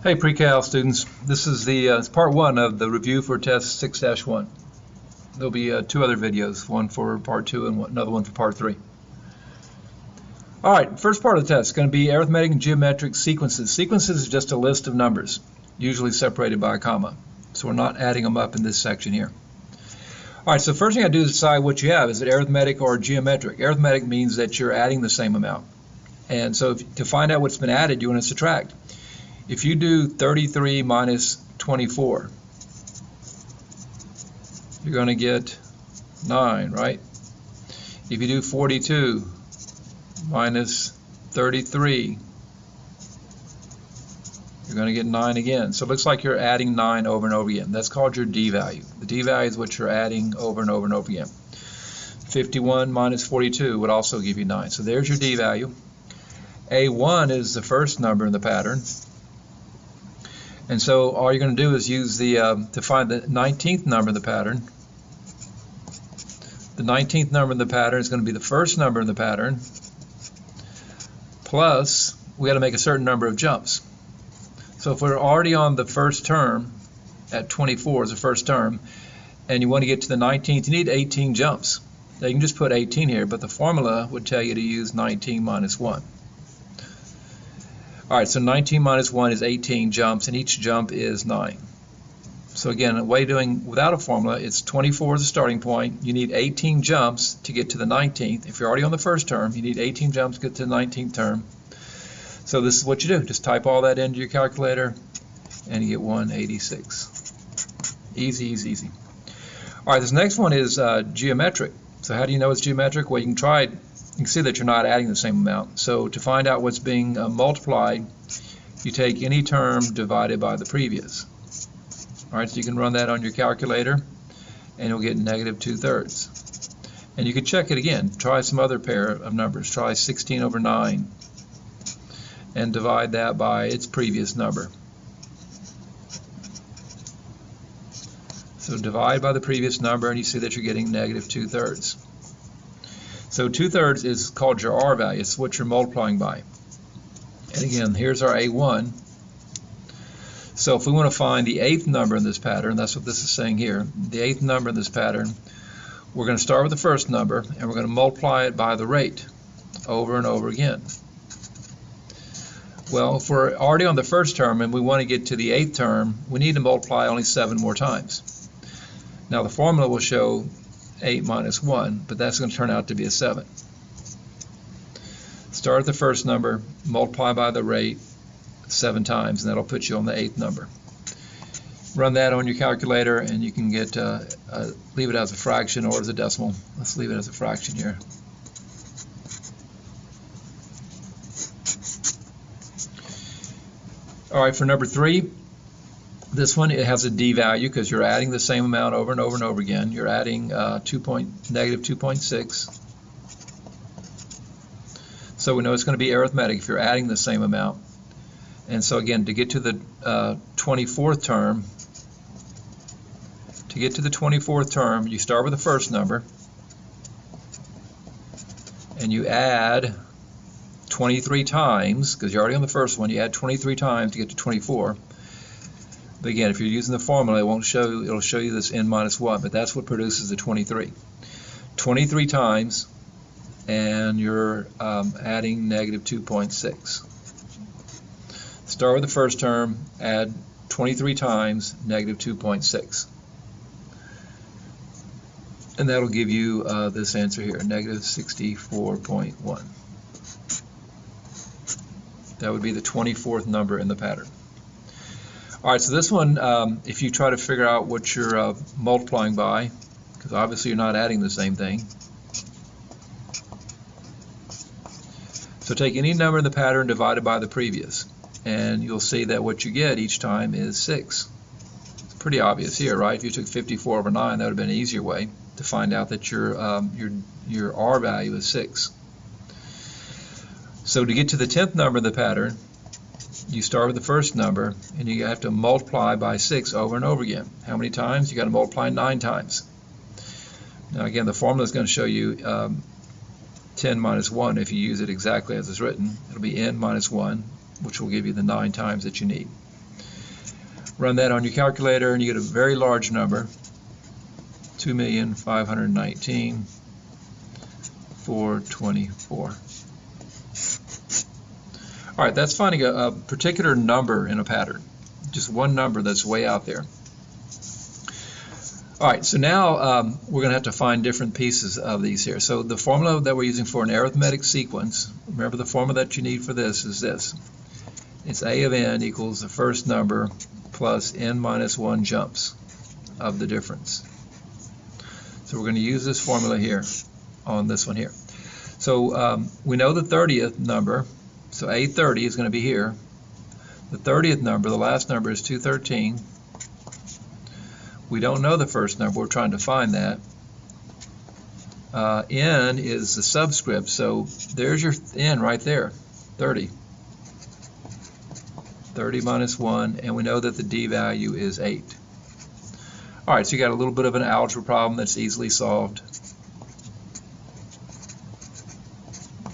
Hey Pre-Cal students, this is it's part one of the review for test 6-1. There'll be two other videos, one for part two and another one for part three. Alright, first part of the test is going to be arithmetic and geometric sequences. Sequences is just a list of numbers, usually separated by a comma. So we're not adding them up in this section here. Alright, so first thing I do is decide what you have. Is it arithmetic or geometric? Arithmetic means that you're adding the same amount. And so to find out what's been added, you want to subtract. If you do 33 minus 24, you're going to get 9, right? If you do 42 minus 33, you're going to get 9 again. So it looks like you're adding 9 over and over again. That's called your D value. The D value is what you're adding over and over and over again. 51 minus 42 would also give you 9. So there's your D value. A1 is the first number in the pattern. And so all you're going to do is use to find the 19th number in the pattern. The 19th number in the pattern is going to be the first number in the pattern, plus we got to make a certain number of jumps. So if we're already on the first term, at 24 is the first term, and you want to get to the 19th, you need 18 jumps. Now you can just put 18 here, but the formula would tell you to use 19 minus 1. Alright, so 19 minus 1 is 18 jumps, and each jump is 9. So again, a way of doing without a formula, it's 24 as a starting point. You need 18 jumps to get to the 19th. If you're already on the first term, you need 18 jumps to get to the 19th term. So this is what you do. Just type all that into your calculator, and you get 186. Easy, easy, easy. Alright, this next one is geometric. So how do you know it's geometric? Well, you can try it. You can see that you're not adding the same amount. So to find out what's being multiplied, you take any term divided by the previous. All right, so you can run that on your calculator, and you'll get negative 2/3. And you can check it again. Try some other pair of numbers. Try 16 over 9 and divide that by its previous number. So divide by the previous number, and you see that you're getting negative 2/3. So 2/3 is called your R value. It's what you're multiplying by. And again, here's our A1. So if we want to find the 8th number in this pattern, that's what this is saying here, the 8th number in this pattern, we're going to start with the first number, and we're going to multiply it by the rate over and over again. Well, if we're already on the first term and we want to get to the 8th term, we need to multiply only 7 more times. Now the formula will show 8 minus 1, but that's going to turn out to be a 7. Start at the first number, multiply by the rate 7 times, and that'll put you on the 8th number. Run that on your calculator, and you can get leave it as a fraction or as a decimal. Let's leave it as a fraction here. All right, for number 3, this one, it has a D value because you're adding the same amount over and over and over again. You're adding negative 2.6. So we know it's going to be arithmetic if you're adding the same amount. And so again, to get to the 24th term, you start with the first number, and you add 23 times, because you're already on the first one, you add 23 times to get to 24. But again, if you're using the formula, it'll show you this n minus 1, but that's what produces the 23. 23 times, and you're adding negative 2.6. Start with the first term, add 23 times, negative 2.6. And that'll give you this answer here, negative 64.1. That would be the 24th number in the pattern. All right, so this one, if you try to figure out what you're multiplying by, because obviously you're not adding the same thing. So take any number in the pattern divided by the previous, and you'll see that what you get each time is 6. It's pretty obvious here, right? If you took 54 over 9, that would have been an easier way to find out that your R value is 6. So to get to the 10th number in the pattern, you start with the first number, and you have to multiply by 6 over and over again. How many times? You got to multiply 9 times. Now again, the formula is going to show you 10 minus 1 if you use it exactly as it's written. It'll be n minus 1, which will give you the 9 times that you need. Run that on your calculator and you get a very large number, 2,519,424. All right, that's finding a particular number in a pattern, just one number that's way out there. All right, so now we're going to have to find different pieces of these here. So the formula that we're using for an arithmetic sequence, remember the formula that you need for this is this. It's A of n equals the first number plus n minus 1 jumps of the difference. So we're going to use this formula here on this one here. So we know the 30th number, so A30 is going to be here. The 30th number, the last number is 213. We don't know the first number, we're trying to find that. N is the subscript, so there's your n right there, 30. 30 minus 1, and we know that the d value is 8. All right, so you got a little bit of an algebra problem that's easily solved.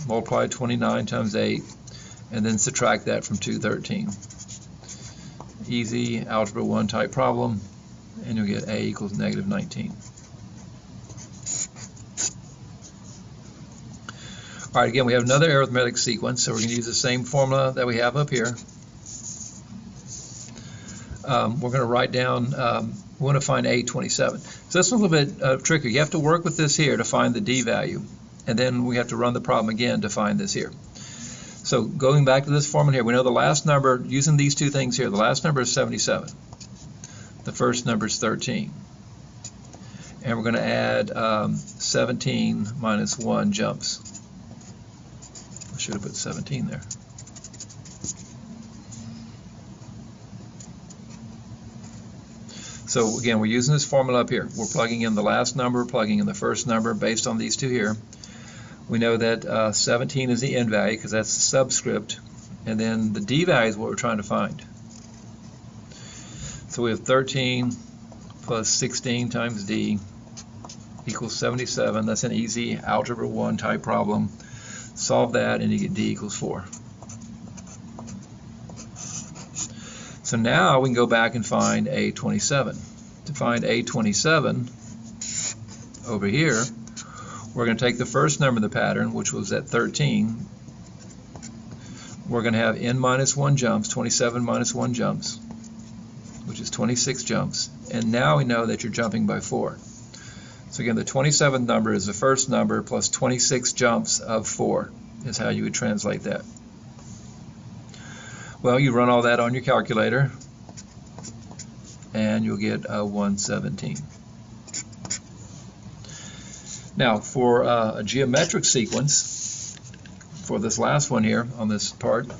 Multiply 29 times 8, and then subtract that from 213. Easy algebra 1 type problem, and you'll get a equals negative 19. All right, again, we have another arithmetic sequence, so we're going to use the same formula that we have up here. We're going to write down, we want to find A27. So that's a little bit tricky. You have to work with this here to find the d value, and then we have to run the problem again to find this here. So going back to this formula here, we know the last number, using these two things here, the last number is 77. The first number is 13. And we're going to add 17 minus 1 jumps. I should have put 17 there. So again, we're using this formula up here. We're plugging in the last number, plugging in the first number based on these two here. We know that 17 is the n value because that's the subscript, and then the d value is what we're trying to find. So we have 13 plus 16 times d equals 77. That's an easy algebra 1 type problem. Solve that and you get d equals 4. So now we can go back and find A27. To find A27 over here, we're going to take the first number in the pattern, which was at 13. We're going to have n minus 1 jumps, 27 minus 1 jumps, which is 26 jumps. And now we know that you're jumping by 4. So again, the 27th number is the first number plus 26 jumps of 4 is how you would translate that. Well, you run all that on your calculator, and you'll get 117. Now, for a geometric sequence, for this last one here on this part,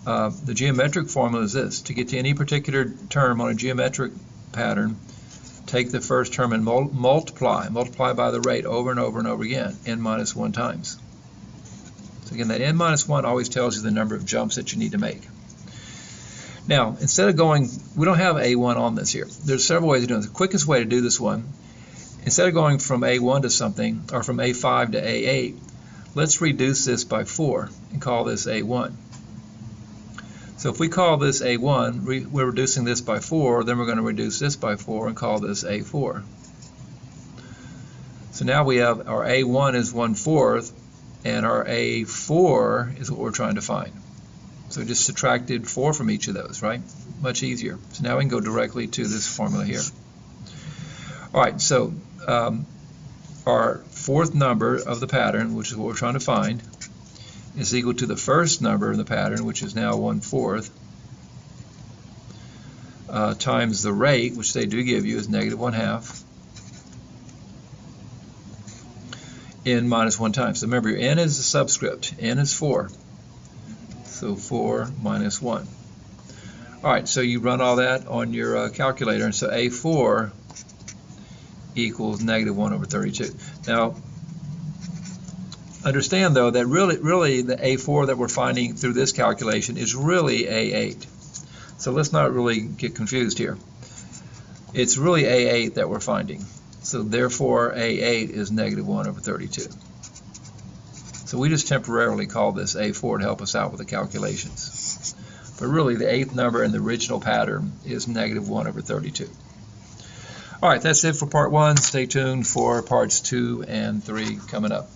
the geometric formula is this. To get to any particular term on a geometric pattern, take the first term and multiply by the rate over and over and over again, n minus 1 times. So again, that n minus 1 always tells you the number of jumps that you need to make. Now, instead of going, we don't have A1 on this here. There's several ways of doing it. The quickest way to do this one, instead of going from A1 to something, or from A5 to A8, let's reduce this by 4 and call this A1. So if we call this A1, we're reducing this by 4, then we're going to reduce this by 4 and call this A4. So now we have our A1 is 1/4, and our A4 is what we're trying to find. So just subtracted 4 from each of those, right? Much easier. So now we can go directly to this formula here. All right, so our fourth number of the pattern, which is what we're trying to find, is equal to the first number in the pattern, which is now 1/4, times the rate, which they do give you, is negative 1/2, n minus 1 times. So remember, your n is the subscript. N is 4. So 4 minus 1. All right, so you run all that on your calculator, and so A4 equals negative 1/32. Now, understand, though, that really the A4 that we're finding through this calculation is really A8. So let's not really get confused here. It's really A8 that we're finding. So therefore, A8 is negative 1/32. So we just temporarily call this A4 to help us out with the calculations. But really, the eighth number in the original pattern is -1/32. All right, that's it for part 1. Stay tuned for parts 2 and 3 coming up.